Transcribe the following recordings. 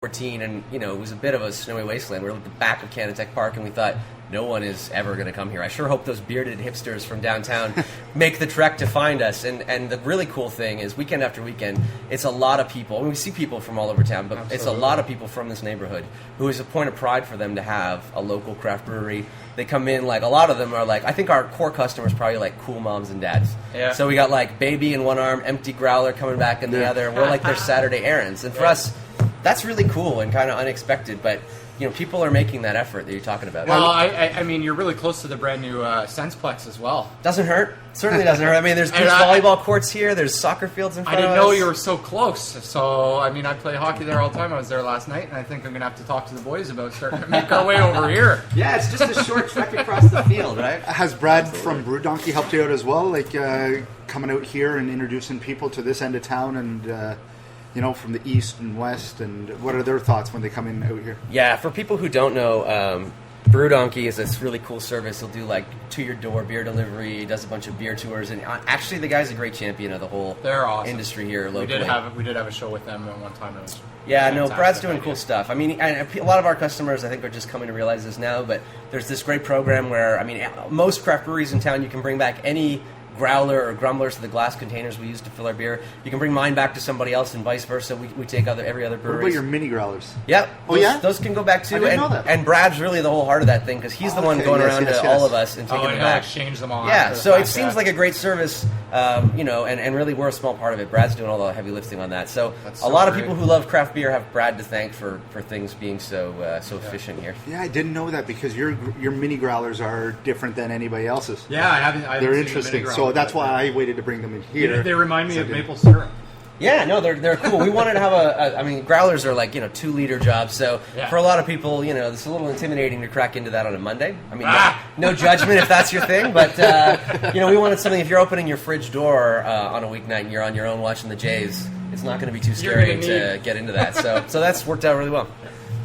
14, and it was a bit of a snowy wasteland. We were at the back of Canatech Park, and we thought no one is ever going to come here. I sure hope those bearded hipsters from downtown make the trek to find us. And the really cool thing is, weekend after weekend, it's a lot of people. I mean, we see people from all over town, but Absolutely. It's a lot of people from this neighborhood who is a point of pride for them to have a local craft brewery. They come in, like, a lot of them are like, I think our core customers probably like cool moms and dads. Yeah. So we got like baby in one arm, empty growler coming back in the other. We're like their Saturday errands. And for us, that's really cool and kind of unexpected, but people are making that effort that you're talking about. Well, I mean, you're really close to the brand new Sensplex as well. Doesn't hurt. Certainly doesn't hurt. I mean, there's beach volleyball courts here. There's soccer fields in front of us. I didn't know you were so close. So, I mean, I play hockey there all the time. I was there last night, and I think I'm going to have to talk to the boys about starting to make our way over here. Yeah, it's just a short trek across the field, right? Has Brad from Brew Donkey helped you out as well? Like, coming out here and introducing people to this end of town and... from the east and west, and what are their thoughts when they come in out here? Yeah, for people who don't know, Brew Donkey is this really cool service. He'll do like to-your-door beer delivery, does a bunch of beer tours, and actually the guy's a great champion of the whole industry here locally. We did have a show with them at one time. It was Brad's doing cool stuff. I mean, a lot of our customers, I think, are just coming to realize this now, but there's this great program where, I mean, most craft breweries in town, you can bring back any growler or grumblers to the glass containers we use to fill our beer. You can bring mine back to somebody else, and vice versa. We take every other brewery. What about your mini growlers? Yep. Those can go back too. I didn't know that. And Brad's really the whole heart of that thing, because he's the one going around to all of us and taking them back. Exchange them all. Yeah. So it seems like a great service, and really we're a small part of it. Brad's doing all the heavy lifting on that. So a lot of people who love craft beer have Brad to thank for things being so efficient here. Yeah, I didn't know that, because your mini growlers are different than anybody else's. Yeah, I haven't. They're interesting. So that's why I waited to bring them in here. They remind me of maple syrup. Yeah, no, they're cool. We wanted to have growlers are like 2-liter jobs. So for a lot of people, it's a little intimidating to crack into that on a Monday. I mean, no judgment if that's your thing, but we wanted something. If you're opening your fridge door on a weeknight and you're on your own watching the Jays, it's not going to be too scary to get into that. So that's worked out really well.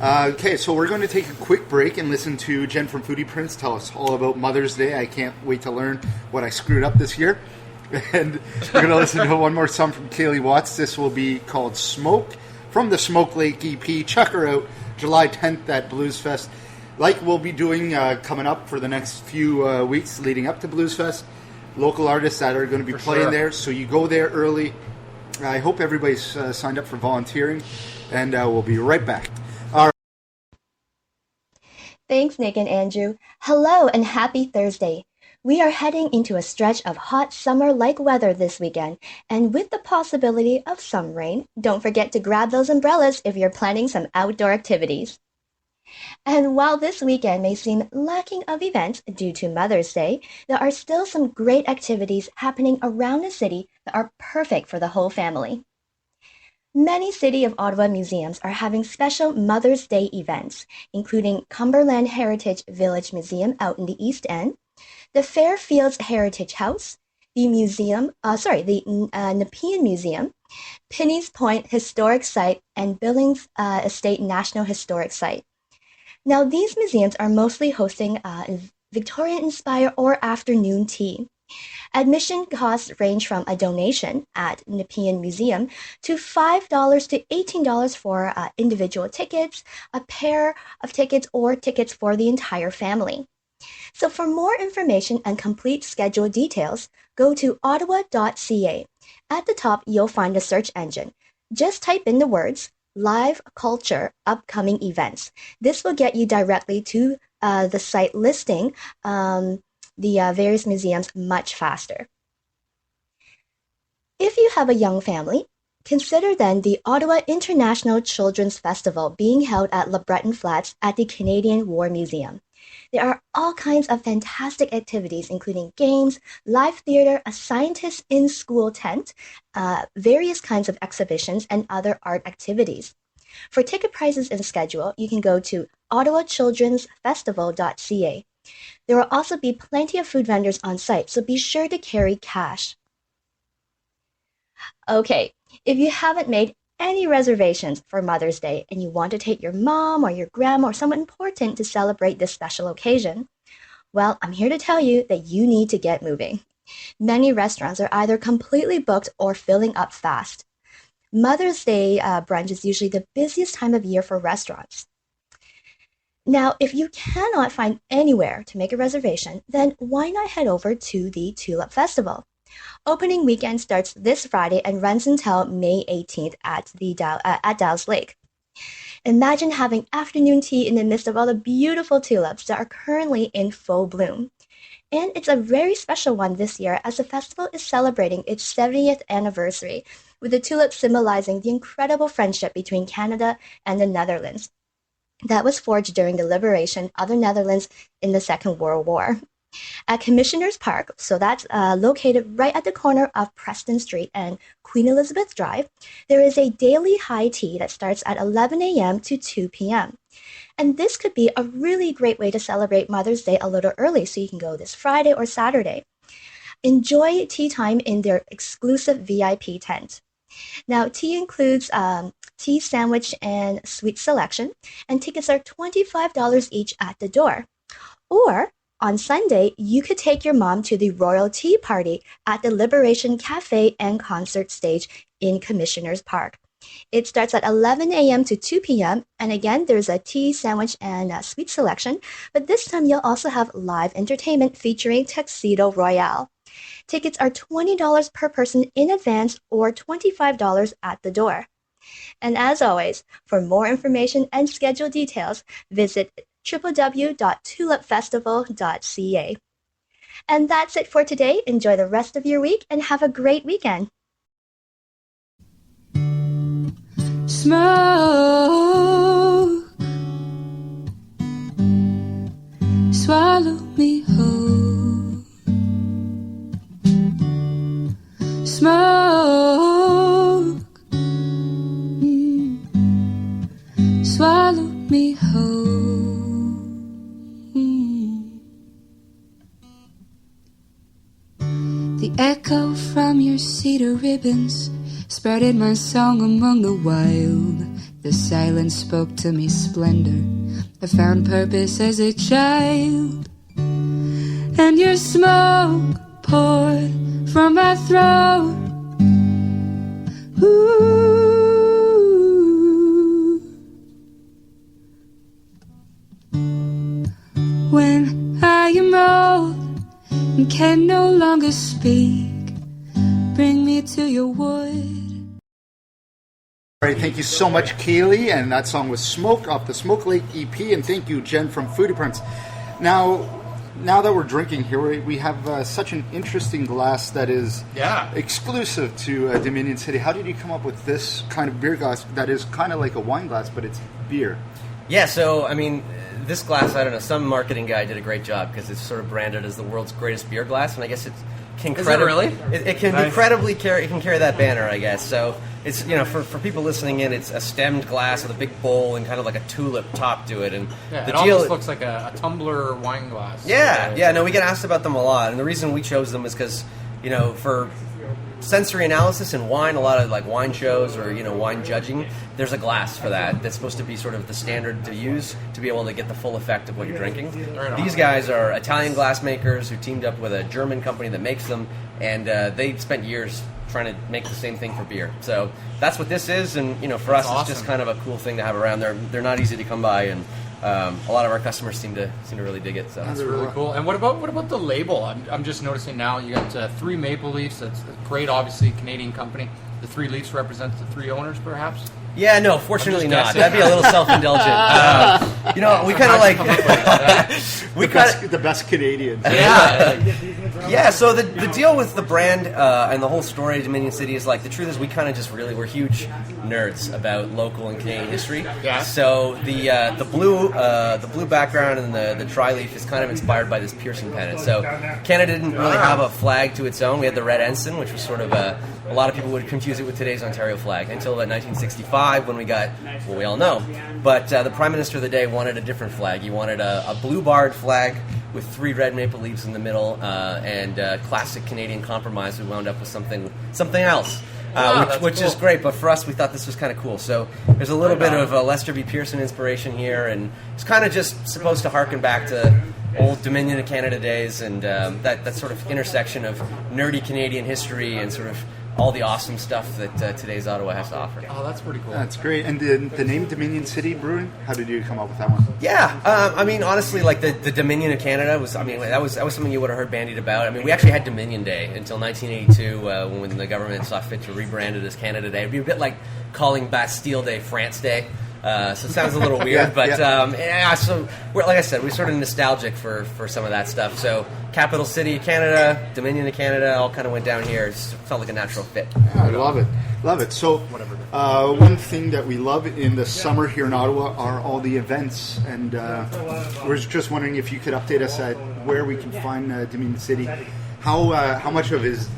Okay, so we're going to take a quick break and listen to Jen from Foodie Prince tell us all about Mother's Day. I can't wait to learn what I screwed up this year. And we're going to listen to one more song from Kaleigh Watts. This will be called Smoke from the Smoke Lake EP. Check her out July 10th at Blues Fest. Like we'll be doing coming up for the next few weeks leading up to Blues Fest. Local artists that are going to be playing there. So you go there early. I hope everybody's signed up for volunteering. And we'll be right back. Thanks, Nick and Andrew. Hello and happy Thursday. We are heading into a stretch of hot summer-like weather this weekend, and with the possibility of some rain, don't forget to grab those umbrellas if you're planning some outdoor activities. And while this weekend may seem lacking of events due to Mother's Day, there are still some great activities happening around the city that are perfect for the whole family. Many City of Ottawa museums are having special Mother's Day events, including Cumberland Heritage Village Museum out in the East End, the Fairfields Heritage House, the Nepean Museum, Pinneys Point Historic Site, and Billings Estate National Historic Site. Now, these museums are mostly hosting Victorian-inspired or afternoon tea. Admission costs range from a donation at Nepean Museum to $5 to $18 for individual tickets, a pair of tickets, or tickets for the entire family. So for more information and complete schedule details, go to ottawa.ca. At the top, you'll find a search engine. Just type in the words Live Culture Upcoming Events. This will get you directly to the site listing the various museums much faster. If you have a young family, consider then the Ottawa International Children's Festival being held at LeBreton Flats at the Canadian War Museum. There are all kinds of fantastic activities, including games, live theater, a scientist in school tent, various kinds of exhibitions, and other art activities. For ticket prices and schedule, you can go to ottawachildrensfestival.ca. There will also be plenty of food vendors on site, so be sure to carry cash. Okay, if you haven't made any reservations for Mother's Day and you want to take your mom or your grandma or someone important to celebrate this special occasion, well, I'm here to tell you that you need to get moving. Many restaurants are either completely booked or filling up fast. Mother's Day brunch is usually the busiest time of year for restaurants. Now, if you cannot find anywhere to make a reservation, then why not head over to the Tulip Festival? Opening weekend starts this Friday and runs until May 18th at Dow's Lake. Imagine having afternoon tea in the midst of all the beautiful tulips that are currently in full bloom. And it's a very special one this year as the festival is celebrating its 70th anniversary, with the tulips symbolizing the incredible friendship between Canada and the Netherlands that was forged during the liberation of the Netherlands in the Second World War. At Commissioners Park, so that's located right at the corner of Preston Street and Queen Elizabeth Drive, there is a daily high tea that starts at 11 a.m. to 2 p.m. And this could be a really great way to celebrate Mother's Day a little early, so you can go this Friday or Saturday. Enjoy tea time in their exclusive VIP tent. Now, tea includes tea, sandwich, and sweet selection, and tickets are $25 each at the door. Or, on Sunday, you could take your mom to the Royal Tea Party at the Liberation Cafe and Concert Stage in Commissioners Park. It starts at 11 a.m. to 2 p.m. And again, there's a tea, sandwich, and sweet selection. But this time, you'll also have live entertainment featuring Tuxedo Royale. Tickets are $20 per person in advance or $25 at the door. And as always, for more information and schedule details, visit www.tulipfestival.ca. And that's it for today. Enjoy the rest of your week and have a great weekend. Smoke, swallow me whole. Smoke, swallow me whole. The echo from your cedar ribbons sprouted my song among the wild. The silence spoke to me splendor. I found purpose as a child. And your smoke poured from my throat. Ooh. When I am old and can no longer speak, bring me to your wood. All right, thank you so much, Kaleigh, and that song was Smoke off the Smoke Lake EP, and thank you, Jen from Foodie Prints. Now that we're drinking here, we have such an interesting glass that is exclusive to Dominion City. How did you come up with this kind of beer glass that is kind of like a wine glass, but it's beer? Yeah, so, I mean, this glass, I don't know, some marketing guy did a great job because it's sort of branded as the world's greatest beer glass, and I guess it can Is it really? It can Nice. incredibly carry that banner, I guess. So it's, you know, for people listening in, it's a stemmed glass with a big bowl and kind of like a tulip top to it, and Yeah, the it deal almost looks like a tumbler wine glass. no, we get asked about them a lot, and the reason we chose them is because, you know, for sensory analysis in wine, a lot of like wine shows or, you know, wine judging, there's a glass for that that's supposed to be sort of the standard to use to be able to get the full effect of what you're drinking. Right on. These guys are Italian glass makers who teamed up with a German company that makes them, and they spent years trying to make the same thing for beer. So that's what this is, and, you know, for us, That's it's just awesome. kind of a cool thing to have around. They're not easy to come by, and a lot of our customers seem to really dig it. So That's really cool. And what about the label? I'm just noticing now you got 3 maple leaves. That's a great, obviously Canadian company. The 3 leaves represents the 3 owners, perhaps. Yeah, no, fortunately I'm not. just That'd be a little self-indulgent. You know, we kind of like The best Canadians. Yeah, so the deal with the brand and the whole story of Dominion City is, like, the truth is we kind of just we're huge nerds about local and Canadian history. Yeah. So the blue background and the tri-leaf is kind of inspired by this piercing pennant. So Canada didn't really have a flag to its own. We had the red ensign, which was sort of a lot of people would confuse it with today's Ontario flag until about 1965 when we got what we all know. But the Prime Minister of the day wanted a different flag. He wanted a blue barred flag with 3 red maple leaves in the middle, and classic Canadian compromise. We wound up with something else, which cool. is great. But for us, we thought this was kind of cool. So there's a little bit of a Lester B. Pearson inspiration here, and it's kind of just supposed to harken back to old Dominion of Canada days, and that sort of intersection of nerdy Canadian history and sort of all the awesome stuff that today's Ottawa has to offer. Oh, that's pretty cool. That's great. And the name Dominion City Brewing, how did you come up with that one? Yeah, I mean, honestly, like the Dominion of Canada was, I mean, that was something you would have heard bandied about. I mean, we actually had Dominion Day until 1982 when the government saw fit to rebrand it as Canada Day. It'd be a bit like calling Bastille Day France Day. So it sounds a little weird, but so like I said, we're sort of nostalgic for some of that stuff. So capital city of Canada, Dominion of Canada, all kind of went down here. It felt like a natural fit. Yeah, I love it. So one thing that we love in the summer here in Ottawa are all the events, and we're just wondering if you could update us at where we can find Dominion City. How much of his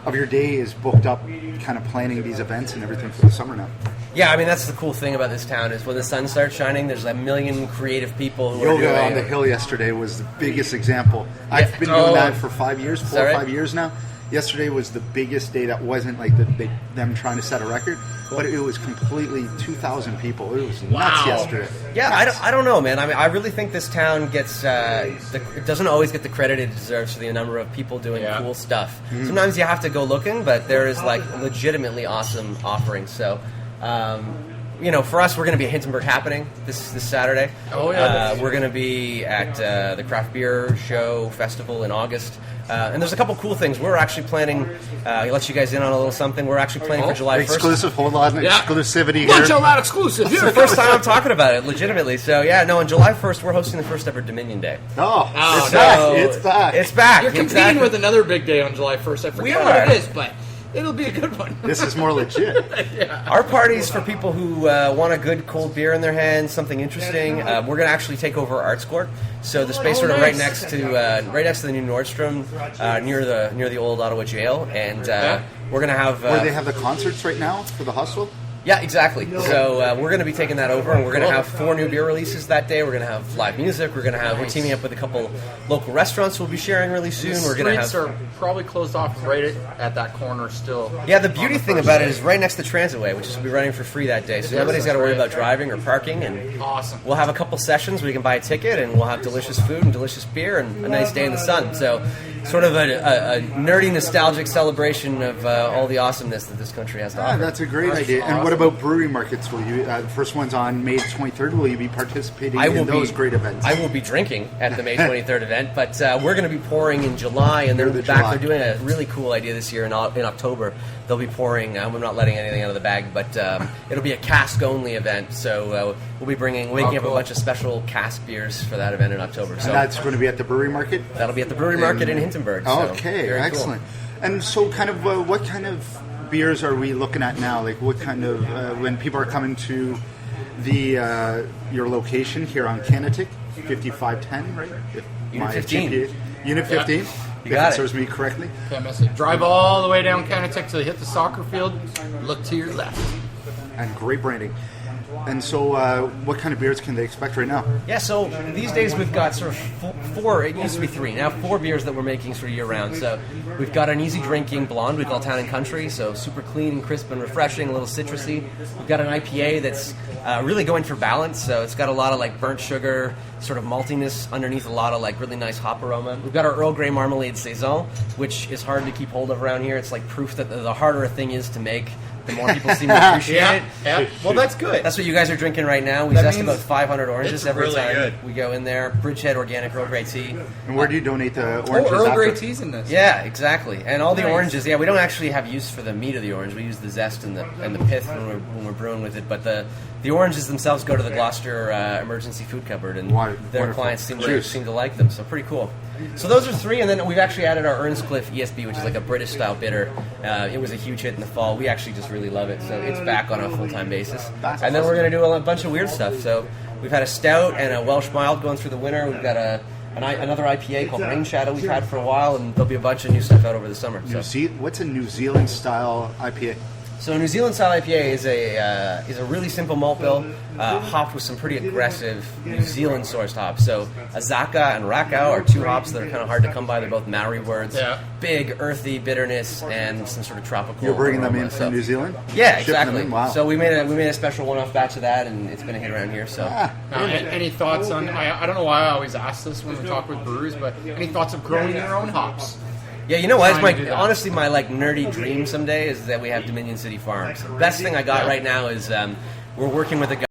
of your day is booked up kind of planning these events and everything for the summer now? Yeah, I mean, that's the cool thing about this town is when the sun starts shining, there's a million creative people who are Yoga doing on the Hill yesterday was the biggest example. I've been doing that for 5 years, 4 or 5 years now. Yesterday was the biggest day that wasn't like them trying to set a record, but it was completely 2,000 people. It was nuts yesterday. Yeah, I don't know, man. I mean, I really think this town gets it doesn't always get the credit it deserves for the number of people doing cool stuff. Mm-hmm. Sometimes you have to go looking, but there is like legitimately awesome offerings. So. For us, we're going to be at Hintonburg Happening this Saturday. Oh, yeah. We're going to be at the Craft Beer Show Festival in August. And there's a couple cool things. We're actually planning, I'll let you guys in on a little something. We're actually planning for July 1st. Exclusive, hold on, exclusivity here. Watch out, that exclusive. It's the first time I'm talking about it, legitimately. So, on July 1st, we're hosting the first ever Dominion Day. It's back. It's back. You're competing with another big day on July 1st. I forget what it is, but... it'll be a good one. This is more legit. Our party's for people who want a good cold beer in their hands, something interesting. We're going to actually take over Arts Court, so the space sort of right next to the new Nordstrom, near the old Ottawa Jail, and we're going to have where they have the concerts right now for the Hustle. Yeah, exactly. So we're going to be taking that over, and we're going to have 4 new beer releases that day. We're going to have live music. We're teaming up with a couple local restaurants we'll be sharing really soon. We're going to have. Streets are probably closed off right at that corner still. Yeah, the beauty thing about it is right next to Transitway, which will be running for free that day. So nobody's got to worry about driving or parking. And awesome. We'll have a couple sessions where you can buy a ticket, and we'll have delicious food and delicious beer and a nice day in the sun. So sort of a nerdy, nostalgic celebration of all the awesomeness that this country has to offer. That's a great idea. Awesome. And what about brewery markets? Will you? The first one's on May 23rd. Will you be participating in those great events? I will be drinking at the May 23rd event, but we're going to be pouring in July, and then they're doing a really cool idea this year in October. They'll be pouring. I'm not letting anything out of the bag, but it'll be a cask-only event. So we'll be waking up a bunch of special cask beers for that event in October. So and that's going to be at the brewery market? That'll be at the brewery market in Hintonburg. Okay, so excellent. Cool. And so kind of what kind of beers are we looking at now? Like what kind of, when people are coming to your location here on Canatic, 5510, right? Unit 15. Unit 15. Yeah. If it serves me correctly. Can't miss it. Drive all the way down Canatic till you hit the soccer field. Look to your left. And great branding. And so, what kind of beers can they expect right now? Yeah, so these days we've got sort of 4, it used to be 3, now 4 beers that we're making sort of year-round. So we've got an easy-drinking blonde we call Town and Country, so super clean and crisp and refreshing, a little citrusy. We've got an IPA that's really going for balance, so it's got a lot of like burnt sugar, sort of maltiness underneath a lot of like really nice hop aroma. We've got our Earl Grey Marmalade Saison, which is hard to keep hold of around here. It's like proof that the harder a thing is to make, the more people seem to appreciate it. Yeah. Well, that's good. That's what you guys are drinking right now. We zest about 500 oranges every really time good. we go in there. Bridgehead Organic Earl Grey tea. And where do you donate the oranges? Earl Grey tea's in this. Yeah, exactly. And all the oranges. Yeah, we don't actually have use for the meat of the orange. We use the zest and the pith when we're brewing with it. But the oranges themselves go to the Gloucester Emergency Food Cupboard, and their clients seem to like them. So pretty cool. So those are 3, and then we've actually added our Earnscliffe ESB, which is like a British-style bitter. It was a huge hit in the fall. We actually just really love it, so it's back on a full-time basis. And then we're going to do a bunch of weird stuff. So we've had a stout and a Welsh mild going through the winter. We've got another IPA called Rain Shadow we've had for a while, and there'll be a bunch of new stuff out over the summer. What's a New Zealand-style IPA? So a New Zealand style IPA is a really simple malt bill, hopped with some pretty aggressive New Zealand sourced hops. So Azaka and Rakau are 2 hops that are kind of hard to come by. They're both Maori words. Yeah. Big earthy bitterness and some sort of tropical. You're bringing them in from New Zealand? Yeah, exactly. Wow. So we made a special one-off batch of that, and it's been a hit around here. So any thoughts on? I don't know why I always ask this when we talk with brewers, but any thoughts of growing your own hops? Yeah, you know what? trying to do that. Honestly, my like nerdy dream someday is that we have Dominion City Farms. The best thing I got right now is we're working with a guy